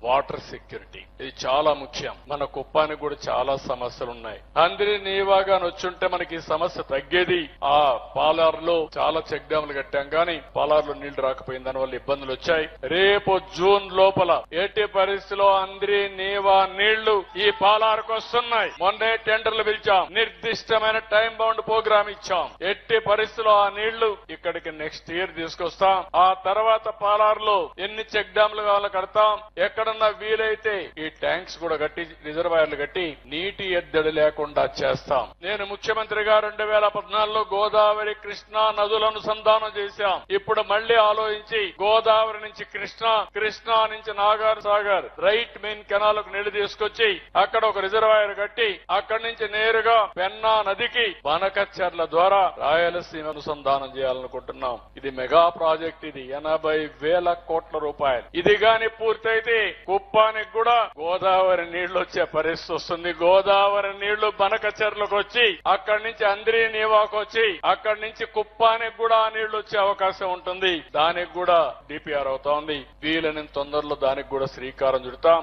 Water security ఇది చాలా ముఖ్యం. మన కుప్పానికి కూడా చాలా సమస్యలు ఉన్నాయి. అందరి నీవాగా వచ్చుంటే మనకి ఈ సమస్య తగ్గేది. ఆ పాలారులో చాలా చెక్ డ్యాములు కట్టాం కానీ పాలారులో నీళ్లు రాకపోయింది, దానివల్ల ఇబ్బందులు వచ్చాయి. రేపు జూన్ లోపల ఎట్టి పరిస్థితిలో అందరి నీవా నీళ్లు ఈ పాలారుకు వస్తున్నాయి. మొన్నే టెండర్లు పిలిచాం, నిర్దిష్టమైన టైం బౌండ్ ప్రోగ్రామ్ ఇచ్చాం. ఎట్టి పరిస్థితిలో ఆ నీళ్లు ఇక్కడికి నెక్స్ట్ ఇయర్ తీసుకొస్తాం. ఆ తర్వాత పాలారులో ఎన్ని చెక్ డ్యాములు కావాలో కడతాం. ఎక్కడన్నా వీలైతే ఈ ట్యాంక్స్ కూడా కట్టి రిజర్వాయర్లు కట్టి నీటి ఎద్దడి లేకుండా చేస్తాం. నేను ముఖ్యమంత్రిగా 2014లో గోదావరి కృష్ణా నదుల అనుసంధానం చేశాం. ఇప్పుడు మళ్లీ ఆలోచించి గోదావరి నుంచి కృష్ణా నుంచి Nagar Sagar right main canal కు నీళ్లు తీసుకొచ్చి అక్కడ ఒక రిజర్వాయర్ కట్టి అక్కడి నుంచి నేరుగా పెన్నా నదికి బనకచెర్ల ద్వారా రాయలసీమ అనుసంధానం చేయాలనుకుంటున్నాం. ఇది మెగా ప్రాజెక్ట్. ఇది 80,000 కోట్ల రూపాయలు. ఇది గాని పూర్తయితే కుప్పానికి కూడా గోదావరి నీళ్లు వచ్చే పరిస్థితి వస్తుంది. గోదావరి నీళ్లు బనకచెర్లకు వచ్చి అక్కడి నుంచి అంద్రీ నీవాకు వచ్చి అక్కడి నుంచి కుప్పానికి కూడా ఆ నీళ్లు వచ్చే అవకాశం ఉంటుంది. దానికి కూడా డిపిఆర్ అవుతోంది. వీలైనంత తొందరలో దానికి కూడా శ్రీకారం చుడతాం.